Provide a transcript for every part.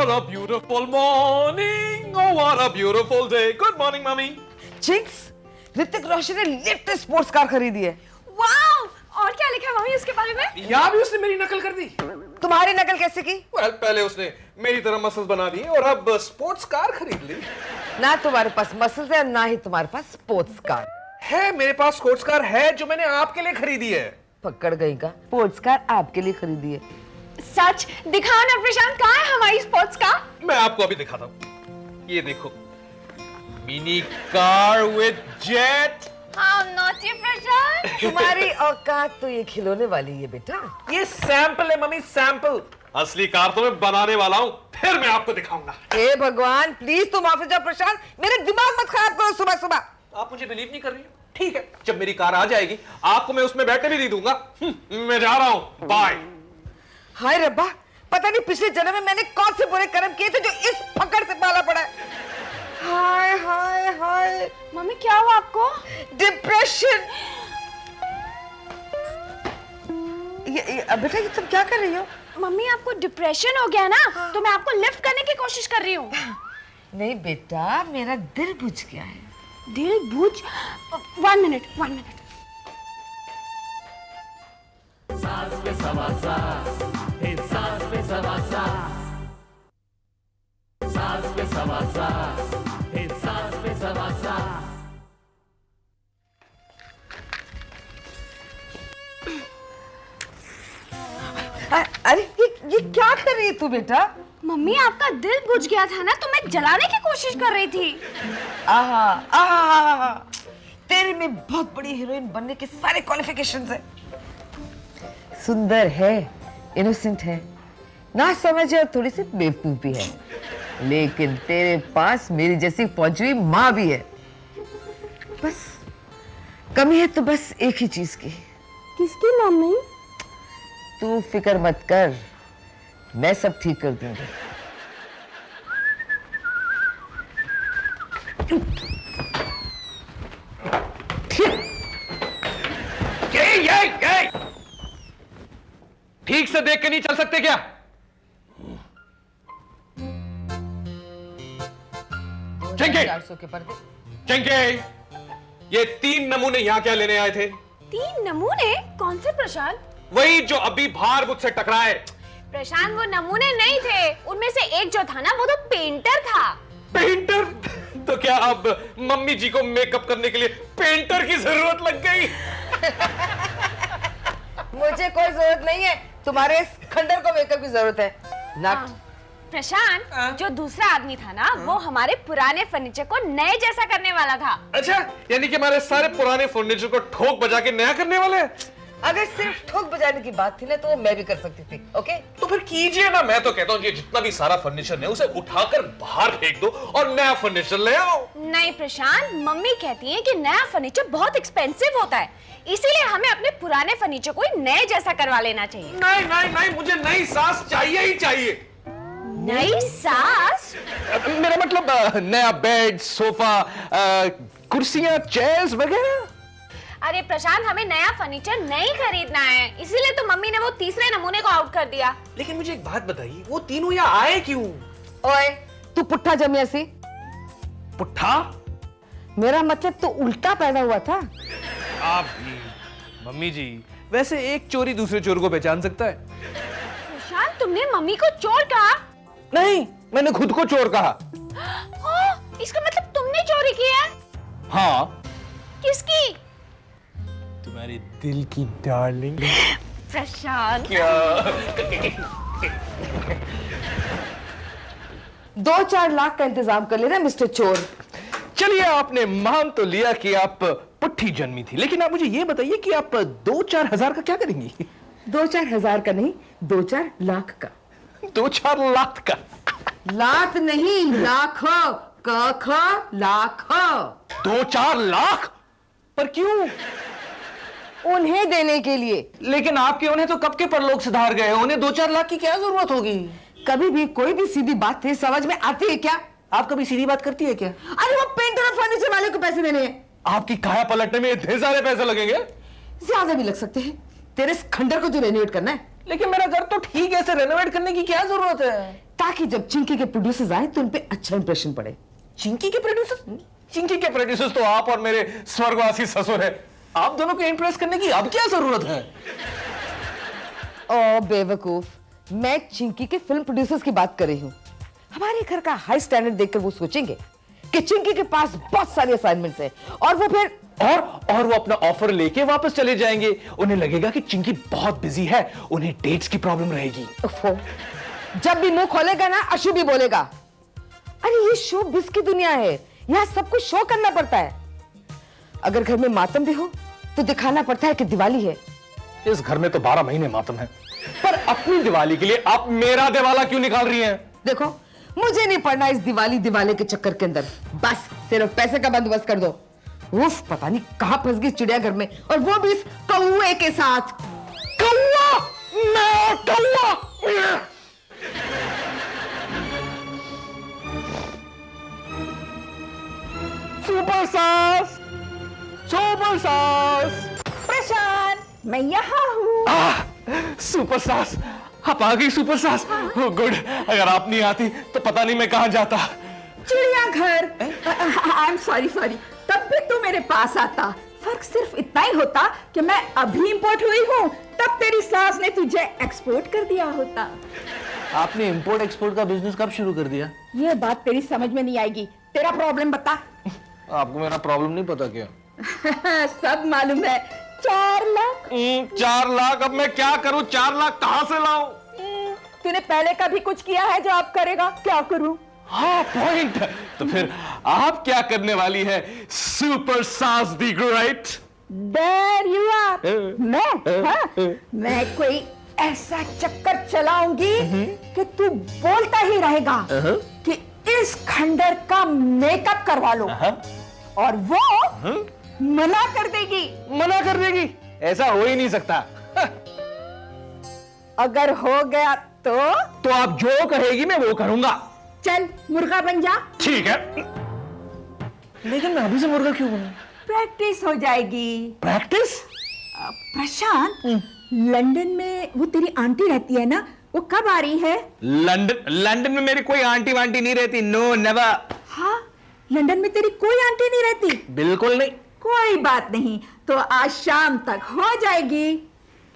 what a beautiful morning. Oh, what a beautiful day. Good morning, mummy. चिंक्स, ऋतिक रोशन ने latest sports car खरीदी है। Wow! और क्या लिखा है मम्मी उसके बारे में? यहाँ भी उसने मेरी नकल कर दी। तुम्हारी नकल कैसे की? पहले उसने मेरी तरह मसल्स बना दिए और अब स्पोर्ट्स कार खरीद ली। ना तुम्हारे पास मसल्स है ना ही तुम्हारे पास स्पोर्ट्स कार है। मेरे पास स्पोर्ट्स कार है जो मैंने आपके लिए खरीदी है। पकड़ गई का? स्पोर्ट्स कार आपके लिए खरीदी है। सच दिखाओ ना प्रशांत, कहाँ है हमारी स्पोर्ट्स कार? मैं आपको अभी दिखाता हूँ। ये देखो, मिनी कार विद जेट। हाँ नॉटी प्रशांत। तुम्हारी औकात तो ये खिलौने वाली है बेटा। ये सैंपल है मम्मी, सैंपल। असली कार तो मैं बनाने वाला हूँ, फिर मैं आपको दिखाऊंगा। हे भगवान, प्लीज तुम ऑफिस जाओ प्रशांत, मेरे दिमाग मत खराब करो सुबह सुबह। आप मुझे बिलीव नहीं कर रही हो? ठीक है, जब मेरी कार आ जाएगी आपको मैं उसमें बैठने भी नहीं दूंगा। मैं जा रहा हूँ, बाय। हाय रब्बा, पता नहीं पिछले जन्म में मैंने कौन से बुरे कर्म किए थे जो इस फकड़ से पाला पड़ा है। हाय हाय हाय। मम्मी क्या हुआ आपको? डिप्रेशन। ये बेटा, ये तुम क्या कर रही हो? मम्मी आपको डिप्रेशन हो गया ना, तो मैं आपको लिफ्ट करने की कोशिश कर रही हूँ। नहीं बेटा, मेरा दिल बुझ गया है। दिल बुझ? 1 मिनट 1 मिनट। सास पे सवा सास, हे सास पे सवा सास, सास पे सवा सास, हे सास पे सवा सास। अरे ये क्या कर रही है तू बेटा? मम्मी आपका दिल बुझ गया था ना, तो मैं जलाने की कोशिश कर रही थी। आहा आहा, तेरे में बहुत बड़ी हीरोइन बनने के सारे क्वालिफिकेशंस है। सुंदर है, इनोसेंट है, ना समझे और थोड़ी सी बेवकूफ भी है, लेकिन तेरे पास मेरी जैसी पहुंची हुई माँ भी है। बस कमी है तो बस एक ही चीज की। किसकी मम्मी? तू फिक्र मत कर, मैं सब ठीक कर दूंगी। ये ठीक से देख के नहीं चल सकते क्या? चंके, 400 के पर्दे। चंके, ये 3 नमूने यहाँ क्या लेने आए थे? 3 नमूने? कौन से प्रशांत? वही जो अभी बाहर मुझसे टकराए। प्रशांत वो नमूने नहीं थे, उनमें से एक जो था ना वो तो पेंटर था। पेंटर? तो क्या अब मम्मी जी को मेकअप करने के लिए पेंटर की जरूरत लग गई? मुझे कोई जरूरत नहीं है, तुम्हारे इस खंडर को मेकअप की जरूरत है। नट। प्रशांत, जो दूसरा आदमी था ना, वो हमारे पुराने फर्नीचर को नए जैसा करने वाला था। अच्छा, यानी कि हमारे सारे पुराने फर्नीचर को ठोक बजा के नया करने वाले हैं? अगर सिर्फ ठोक बजाने की बात थी ना तो वो मैं भी कर सकती थी। ओके, तो फिर कीजिए ना। मैं तो कहता हूँ ये जितना भी सारा फर्नीचर है उसे उठाकर बाहर फेंक दो और नया फर्नीचर ले आओ। नहीं प्रशांत, मम्मी कहती है कि नया फर्नीचर बहुत एक्सपेंसिव होता है, इसीलिए हमें अपने पुराने फर्नीचर को नए जैसा करवा लेना चाहिए। नहीं नहीं नहीं, मुझे नई सास चाहिए ही चाहिए। नई सास? मेरा मतलब नया बेड, सोफा, कुर्सियां, चेयर्स वगैरह। अरे प्रशांत, हमें नया फर्नीचर नहीं खरीदना है, इसीलिए तो मम्मी ने वो तीसरे नमूने को आउट कर दिया। लेकिन मुझे एक बात बताइए, वो तीनों यहाँ आए क्यों? ओए तू पुट्ठा जमिया सी। पुट्ठा? मेरा मतलब तो उल्टा पैदा हुआ था। आप भी मम्मी जी, वैसे एक चोरी दूसरे चोर को पहचान सकता है। प्रशांत, तुमने मम्मी को चोर कहा? नहीं, मैंने खुद को चोर कहा। ओह, इसका मतलब तुमने चोरी की है? हाँ। किसकी? तुम्हारे दिल की डार्लिंग। प्रशांत, क्या? 2-4 लाख का इंतजाम कर लेना मिस्टर चोर। चलिए, आपने मान तो लिया कि आप पुट्ठी जन्मी थी, लेकिन आप मुझे ये बताइए कि आप 2-4 हजार का क्या करेंगी? 2-4 हजार का नहीं, 2-4 लाख का। 2-4 लाख का? लाख नहीं, लाख। लाख। 2-4 लाख? पर क्यों? उन्हें देने के लिए। लेकिन आपके उन्हें तो कब के परलोक सुधार गए, उन्हें 2-4 लाख की क्या जरूरत होगी? कभी भी कोई भी सीधी बात थी समझ में आती है क्या? आप कभी सीधी बात करती है क्या? अरे वो पेंटर और फर्नीचर वाले को पैसे देने हैं। आपकी काया पलटने में इतने सारे पैसे लगेंगे? ज्यादा भी लग सकते हैं। तेरे इस खंडर को जो रेनोवेट करना है। लेकिन मेरा घर तो ठीक है, इसे रेनोवेट करने की क्या जरूरत है? ताकि जब चिंकी के प्रोड्यूसर्स आए तो उन पे अच्छा इंप्रेशन पड़े। चिंकी के प्रोड्यूसर? चिंकी के प्रोड्यूसर्स तो आप और मेरे स्वर्गवासी ससुर है। आप दोनों को इंप्रेस करने की अब क्या जरूरत है? ओ बेवकूफ, मैं चिंकी के फिल्म प्रोड्यूसर्स की बात कर रही हूँ। हमारे घर का हाई स्टैंडर्ड देखकर वो सोचेंगे कि चिंकी के पास बहुत सारे असाइनमेंट्स हैं और वो फिर और वो अपना ऑफर लेके वापस चले जाएंगे। उन्हें लगेगा कि चिंकी बहुत बिजी है, उन्हें डेट्स की प्रॉब्लम रहेगी। उफ़ो, जब भी मुंह खोलेगा ना अशुभ भी बोलेगा। अरे ये शो बिस की दुनिया है, यहाँ सब कुछ शो करना पड़ता है। अगर घर में मातम भी हो तो दिखाना पड़ता है कि दिवाली है। इस घर में तो 12 महीने मातम है, पर अपनी दिवाली के लिए आप मेरा दिवाला क्यों निकाल रही हैं? देखो, मुझे नहीं पड़ना इस दिवाली के चक्कर के अंदर। बस सिर्फ पैसे का बंदोबस्त कर दो। उफ, पता नहीं कहां फंस गई चिड़ियाघर में, और वो भी इस कौए के साथ। कौआ, मैं कौआ। सुपर सास, सुपर सास। प्रशांत, मैं यहाँ हूँ। सुपर सास, आप आ गई सुपर सास। oh, गुड, अगर आप नहीं आती तो पता नहीं मैं कहां जाता। चिड़ियाघर। आई एम सॉरी, तब भी तू मेरे पास आता। फर्क सिर्फ इतना ही होता कि मैं अभी इंपोर्ट हुई हूँ, तब तेरी सास ने तुझे एक्सपोर्ट कर दिया होता। आपने इंपोर्ट एक्सपोर्ट का बिजनेस कब शुरू कर दिया? ये बात तेरी समझ में नहीं आएगी। तेरा प्रॉब्लम बता। आपको मेरा प्रॉब्लम नहीं पता क्या? सब मालूम है। 4 लाख। 4 लाख? अब मैं क्या करूं? 4 लाख कहां से लाऊं? तूने पहले कभी कुछ किया है जो आप करेगा? क्या करूं? हाँ, पॉइंट। तो फिर आप क्या करने वाली है सुपर सास the great? There you are। मैं कोई ऐसा चक्कर चलाऊंगी कि तू बोलता ही रहेगा कि इस खंडर का मेकअप करवा लो, और वो मना कर देगी। मना कर देगी? ऐसा हो ही नहीं सकता। अगर हो गया तो आप जो कहेगी मैं वो करूंगा। चल मुर्गा बन जा। ठीक है, लेकिन मैं अभी से मुर्गा क्यों बनूं? प्रैक्टिस हो जाएगी। प्रैक्टिस? प्रशांत, लंदन में वो तेरी आंटी रहती है ना, वो कब आ रही है? लंदन में मेरी कोई आंटी वांटी नहीं रहती। No, never. हाँ, लंदन में तेरी कोई आंटी नहीं रहती? बिल्कुल नहीं। कोई बात नहीं, तो आज शाम तक हो जाएगी।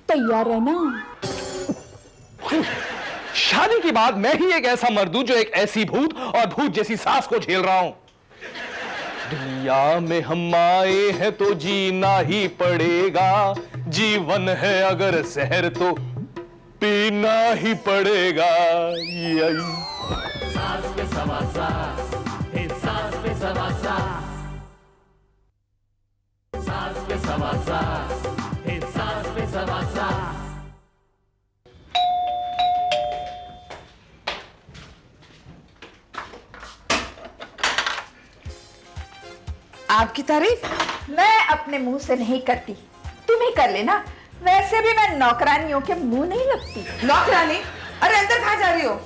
तैयार रहना। शादी के बाद मैं ही एक ऐसा मर्द हूं जो एक ऐसी भूत और भूत जैसी सास को झेल रहा हूं। दुनिया में हम आए हैं तो जीना ही पड़ेगा, जीवन है अगर जहर तो पीना ही पड़ेगा। यही सास पे सवा सास, हे सास पे सवा सास, सास पे सवा सास, हे सास पे सवा सास। आपकी तारीफ मैं अपने मुंह से नहीं करती, तुम ही कर लेना। वैसे भी मैं नौकरानियों के मुंह नहीं लगती। नौकरानी? अरे अंदर कहाँ जा रही हो?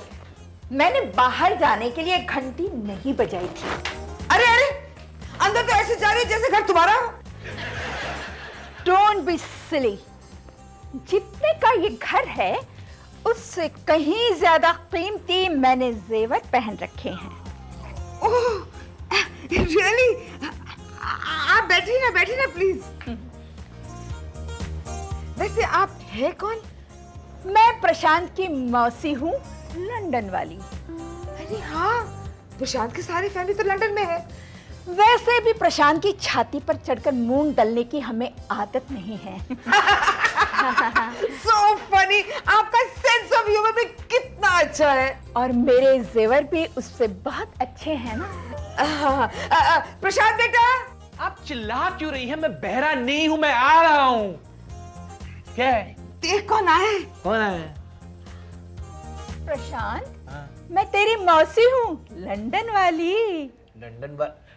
मैंने बाहर जाने के लिए घंटी नहीं बजाई थी। अरे अंदर तो ऐसे जा रही है जैसे घर तुम्हारा हो। Don't be silly. जितने का ये घर है उससे कहीं ज्यादा कीमती मैंने जेवर पहन रखे हैं। ओह, रियली? आप बैठिए ना प्लीज। वैसे आप है कौन? मैं प्रशांत की मौसी हूँ, लंदन वाली। अरे हाँ, प्रशांत की सारी फैमिली तो लंदन में है। वैसे भी प्रशांत की छाती पर चढ़कर मूंग दलने की हमें आदत नहीं है। So funny, आपका सेंस ऑफ ह्यूमर भी कितना अच्छा है। और मेरे जेवर भी उससे बहुत अच्छे हैं ना। प्रशांत बेटा, आप चिल्ला क्यों रही हैं? मैं बहरा नहीं हूं, मैं आ रहा हूं। क्या है? देख कौन आए? कौन है? प्रशांत, मैं तेरी मौसी हूँ, लंदन वाली।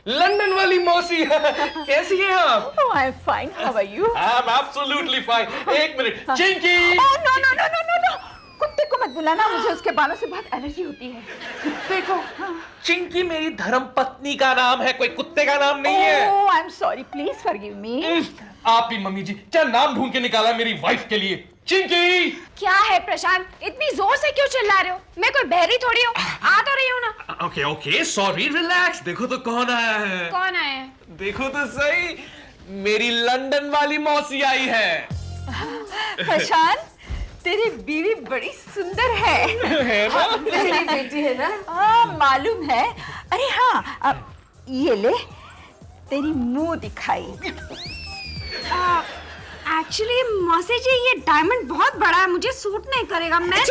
लंदन वाली मौसी। कैसी हैं आप? Oh, I'm fine. How are you? I'm absolutely fine. एक मिनट, चिंकी। Oh, no. कुत्ते को मत बुलाना, मुझे उसके बालों से बहुत एलर्जी होती है। कुत्ते को? चिंकी मेरी धर्म पत्नी का नाम है, कोई कुत्ते का नाम नहीं है। Oh I am sorry, please forgive me. आप भी मम्मी जी क्या नाम ढूंढ के निकाला मेरी वाइफ के लिए। चिंकी! क्या है प्रशांत, इतनी जोर से क्यों चिल्ला रहे हो? मैं कोई बहरी थोड़ी हूँ, आ तो रही हूँ ना। Okay okay sorry, relax. देखो तो कौन आया है। कौन आया है? देखो तो सही, मेरी लंदन वाली मौसी आई है। प्रशांत, तेरी बीवी बड़ी सुंदर है। मेरी बेटी है ना। हाँ मालूम है। अरे हाँ, अब ये ले, तेरी मुंह दिखाई। एक्चुअली मौसी जी, ये डायमंड बहुत बड़ा है, मुझे सूट नहीं करेगा। मैं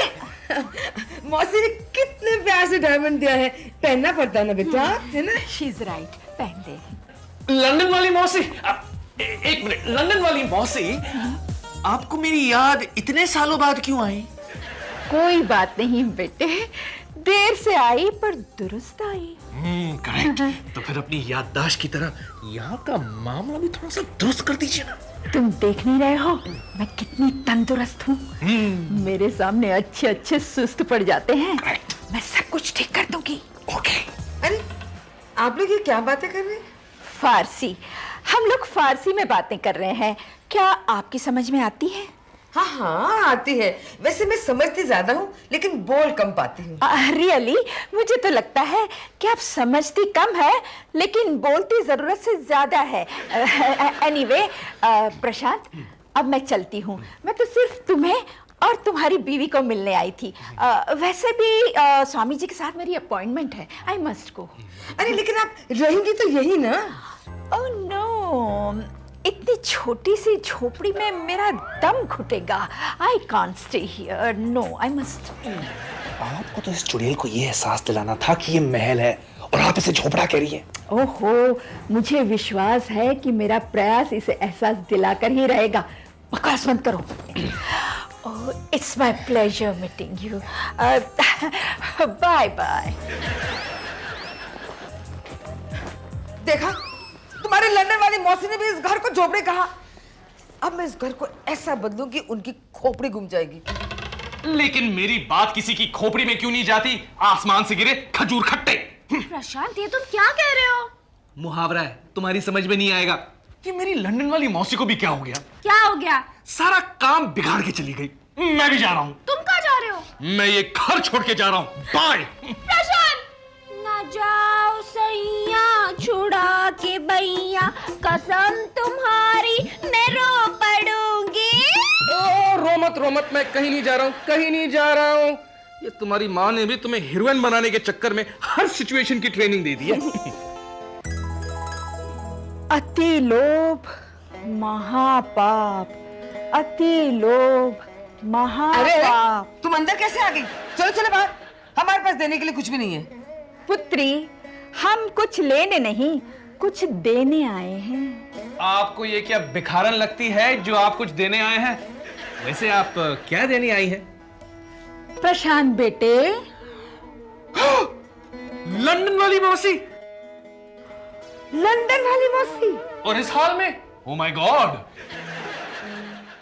मौसी ने कितने प्यार से डायमंड दिया है, पहनना पड़ता ना बेटा, है ना? शी इज राइट, पहन दे। लंदन वाली मौसी, एक मिनट। लंदन वाली मौसी, आपको मेरी याद इतने सालों बाद क्यों आई? कोई बात नहीं बेटे, देर से आई पर दुरुस्त आई। करेक्ट। तो फिर अपनी याददाश्त की तरह यहाँ का मामला भी थोड़ा सा दुरुस्त कर दीजिए ना। तुम देख नहीं रहे हो मैं कितनी तंदुरुस्त हूँ? मेरे सामने अच्छे अच्छे सुस्त पड़ जाते हैं। Correct. मैं सब कुछ ठीक कर दूंगी। ओके। अरे आप लोग ये क्या बातें कर रहे हैं? फारसी, हम लोग फारसी में बातें कर रहे हैं, क्या आपकी समझ में आती है? हाँ हाँ आती है, वैसे मैं समझती ज्यादा हूँ लेकिन बोल कम पाती हूँ। रियली मुझे तो लगता है कि आप समझती कम है लेकिन बोलती जरूरत से ज्यादा है। एनीवे प्रशांत, अब मैं चलती हूँ। मैं तो सिर्फ तुम्हें और तुम्हारी बीवी को मिलने आई थी। वैसे भी स्वामी जी के साथ मेरी अपॉइंटमेंट है, आई मस्ट गो। अरे लेकिन आप रहेंगी तो यही ना? ओह नो, इतनी छोटी सी झोपड़ी में मेरा दम घुटेगा। I can't stay here, no I must. आपको तो इस चुड़ैल को ये एहसास दिलाना था कि ये महल है और आप इसे झोपड़ा कह रही है। ओहो, मुझे विश्वास है कि मेरा प्रयास इसे एहसास दिलाकर ही रहेगा। बकवास बंद करो। Oh, it's my pleasure meeting you. Bye bye. देखा, तुम्हारे लंदन वाली मौसी ने भी इस घर को झोपड़ी कहा। अब मैं इस घर को ऐसा बदलूं कि उनकी खोपड़ी घूम जाएगी। लेकिन मेरी बात किसी की खोपड़ी में क्यों नहीं जाती? आसमान से गिरे खजूर खट्टे। प्रशांत, ये तुम क्या कह रहे हो? मुहावरा है, तुम्हारी समझ में नहीं आएगा। कि मेरी लंदन वाली मौसी को भी क्या हो गया? क्या हो गया? सारा काम बिगाड़ के चली गई। मैं भी जा रहा हूँ। तुम कहाँ जा रहे हो? मैं ये घर छोड़ के जा रहा हूँ। बाय। प्रशांत, ना जाओ सैया छुड़ा के भैया, कसम तुम्हारी मैं रो पड़ूंगी। रो मत, मैं कहीं नहीं जा रहा हूँ, कहीं नहीं जा रहा हूँ। ये तुम्हारी माँ ने भी तुम्हें हीरोइन बनाने के चक्कर में हर सिचुएशन की ट्रेनिंग दे दी है। अति लोभ महापाप, अति लोभ महापाप। तुम अंदर कैसे आ गई? चलो चलो बाहर, हमारे पास देने के लिए कुछ भी नहीं है। पुत्री, हम कुछ लेने नहीं, कुछ देने आए हैं। आपको ये क्या भिखारन लगती है जो आप कुछ देने आए हैं? वैसे आप क्या देने आई हैं? प्रशांत बेटे। लंदन वाली मौसी। लंदन वाली मौसी? और इस हाल में? Oh my God.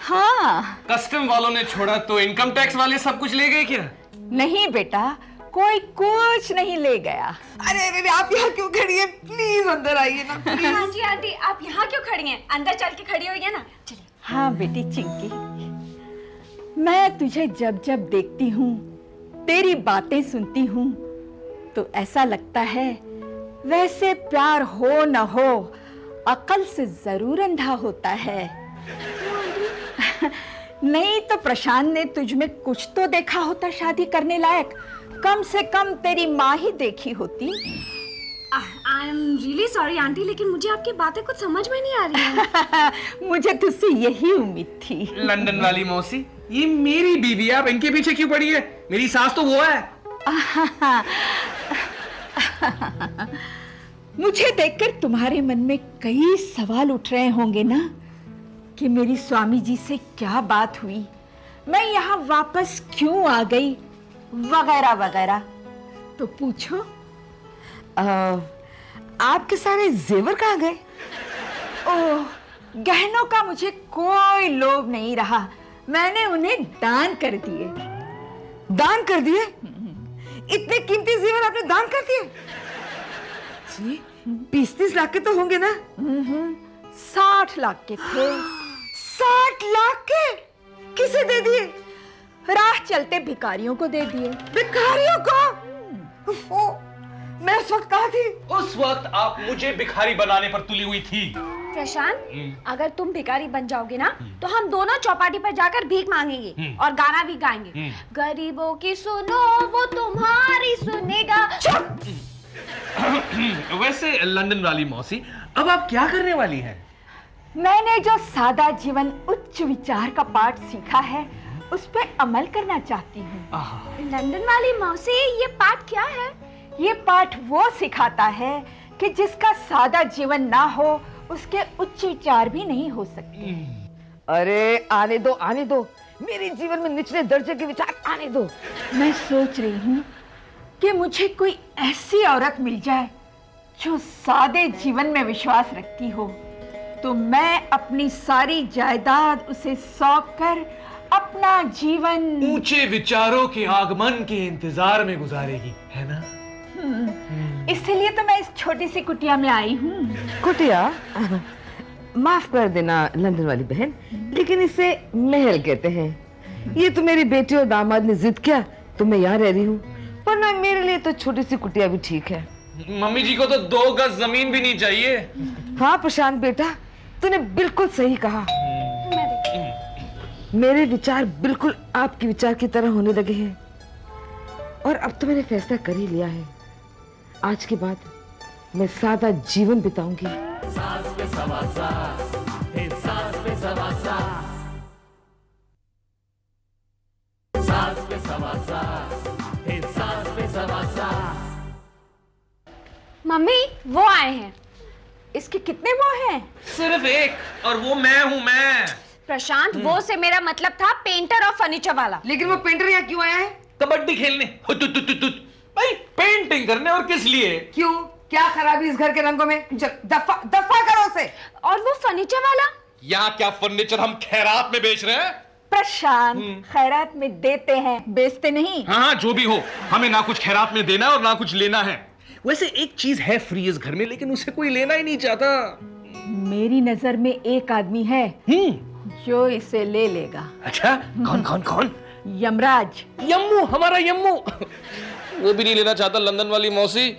हाँ। कस्टम वालों ने छोड़ा तो इनकम टैक्स वाले सब कुछ ले गए क्या? नहीं बेटा, कोई कुछ नहीं ले गया। अरे आप यहाँ क्यों खड़ी है? प्लीज अंदर आइए ना, प्लीज। आंटी आंटी, आप यहाँ क्यों खड़ी हैं? अंदर चल के खड़ी होइए ना। चलिए। हाँ बेटी चिंकी, मैं तुझे जब जब देखती हूँ, तेरी बातें सुनती हूँ, तो ऐसा लगता है वैसे प्यार हो न हो, अकल से जरूर अंधा होता है। नहीं तो प्रशांत ने तुझ में कुछ तो देखा होता शादी करने लायक। कम से कम तेरी माँ ही देखी होती। I am really sorry aunty, लेकिन मुझे आपकी बातें कुछ समझ में नहीं आ रही है। मुझे तुझसे यही उम्मीद थी। लंदन वाली मौसी, ये मेरी बीवी है, आप इनके पीछे क्यों पड़ी है? मेरी सास तो वो है। मुझे देखकर तुम्हारे मन में कई सवाल उठ रहे होंगे ना कि मेरी स्वामी जी से क्या बात हुई, मैं यहाँ वापस क्यों आ गई, वगैरह वगैरह। तो पूछो। आपके सारे जेवर कहाँ गए? ओह, गहनों का मुझे कोई लोभ नहीं रहा, मैंने उन्हें दान कर दिए। दान कर दिए? इतने कीमती जेवर आपने दान कर दिए? सुनिए, 20-30 लाख के तो होंगे ना? 60 लाख के थे। 60 लाख के? किसे दे दिए? राह चलते भिखारियों को दे दिए। भिखारियों को? ओ, मैं उस वक्त कहाँ थी? उस वक्त आप मुझे भिखारी बनाने पर तुली हुई थी। प्रशांत, अगर तुम भिखारी बन जाओगे ना तो हम दोनों चौपाटी पर जाकर भीख मांगेंगे और गाना भी गाएंगे। गरीबों की सुनो वो तुम्हारी सुनेगा। वैसे लंदन वाली मौसी, अब आप क्या करने वाली हैं? मैंने जो सादा जीवन उच्च विचार का पाठ सीखा है उस पर अमल करना चाहती हूँ। लंदन वाली मौसी, ये पाठ क्या है? ये पाठ वो सिखाता है कि जिसका सादा जीवन ना हो उसके उच्च विचार भी नहीं हो सकते। अरे आने दो, मेरे जीवन में निचले दर्जे के विचार आने दो। मैं सोच रही हूँ कि मुझे कोई ऐसी औरत मिल जाए जो सादे जीवन में विश्वास रखती हो, तो मैं अपनी सारी जायदाद उसे सौंप कर अपना जीवन ऊंचे विचारों के आगमन के इंतजार में गुजारेगी, है ना? इसलिए तो मैं इस छोटी सी कुटिया में आई हूँ। कुटिया? माफ कर देना लंदन वाली बहन, लेकिन इसे महल कहते हैं। ये तो मेरी बेटी और दामाद ने जिद किया तो मैं यहाँ रह रही हूँ, वरना मेरे लिए तो छोटी सी कुटिया भी ठीक है। मम्मी जी को तो 2 गज जमीन भी नहीं चाहिए। हाँ प्रशांत बेटा, तूने बिल्कुल सही कहा। मेरे विचार बिल्कुल आपके विचार की तरह होने लगे हैं, और अब तो मैंने फैसला कर ही लिया है। आज के बाद मैं सादा जीवन बिताऊंगी। सास पे सवा सास, हे सास पे सवा सास, सास पे सवा सास, हे सास पे सवा सास। मम्मी, वो आए हैं। इसके कितने वो हैं? सिर्फ एक, और वो मैं हूँ, मैं। प्रशांत, वो से मेरा मतलब था पेंटर और फर्नीचर वाला। लेकिन वो पेंटर यहाँ क्यों आया है? कबड्डी खेलने। भाई पेंटिंग करने, और किस लिए? क्यों? क्या खराबी इस घर के रंगों में? दफा करो उसे। और वो फर्नीचर वाला? यहाँ क्या फर्नीचर हम खैरात में बेच रहे हैं? प्रशांत, खैरात में देते हैं, बेचते नहीं। हाँ, जो भी हो, हमें ना कुछ खैरात में देना और ना कुछ लेना है। वैसे एक चीज है फ्री इस घर में, लेकिन उसे कोई लेना ही नहीं चाहता। मेरी नजर में एक आदमी है जो इसे ले लेगा। अच्छा, कौन? यमराज। यम्मू, हमारा यम्मू। वो भी नहीं लेना चाहता लंदन वाली मौसी।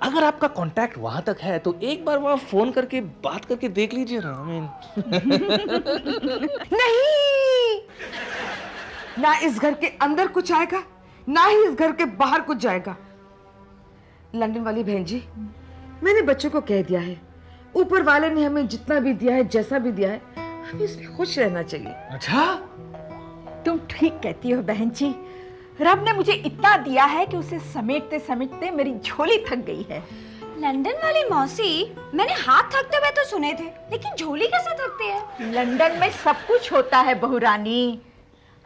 अगर आपका कांटेक्ट वहां तक है तो एक बार वहां फोन करके बात करके देख लीजिए ना। नहीं, ना इस घर के अंदर कुछ आएगा, ना ही इस घर के बाहर कुछ जाएगा। लंदन वाली बहन जी, मैंने बच्चों को कह दिया है, ऊपर वाले ने हमें जितना भी दिया है, जैसा भी दिया है, हमें इसमें खुश रहना चाहिए। अच्छा, तुम ठीक कहती हो बहन जी। रब ने मुझे इतना दिया है कि उसे समेटते समेटते मेरी झोली थक गई है। लंदन वाली मौसी, मैंने हाथ थकते हुए तो सुने थे, लेकिन झोली कैसे थकती है? लंदन में सब कुछ होता है बहू रानी।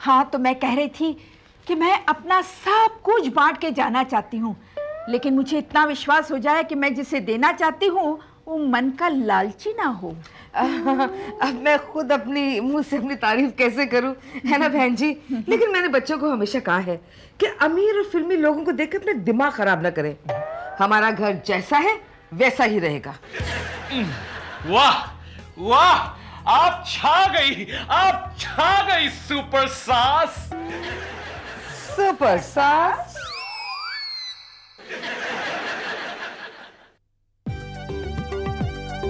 हाँ, तो मैं कह रही थी कि मैं अपना सब कुछ बांट के जाना चाहती हूँ, लेकिन मुझे इतना विश्वास हो जाए कि मैं जिसे देना चाहती हूँ वो मन का लालची ना हो। अब मैं खुद अपनी मुंह से अपनी तारीफ कैसे करूं, है ना बहन जी? लेकिन मैंने बच्चों को हमेशा कहा है कि अमीर और फिल्मी लोगों को देख अपने दिमाग खराब ना करें। हमारा घर जैसा है वैसा ही रहेगा। वाह वाह, आप छा गई सुपर सास। सुपर सास।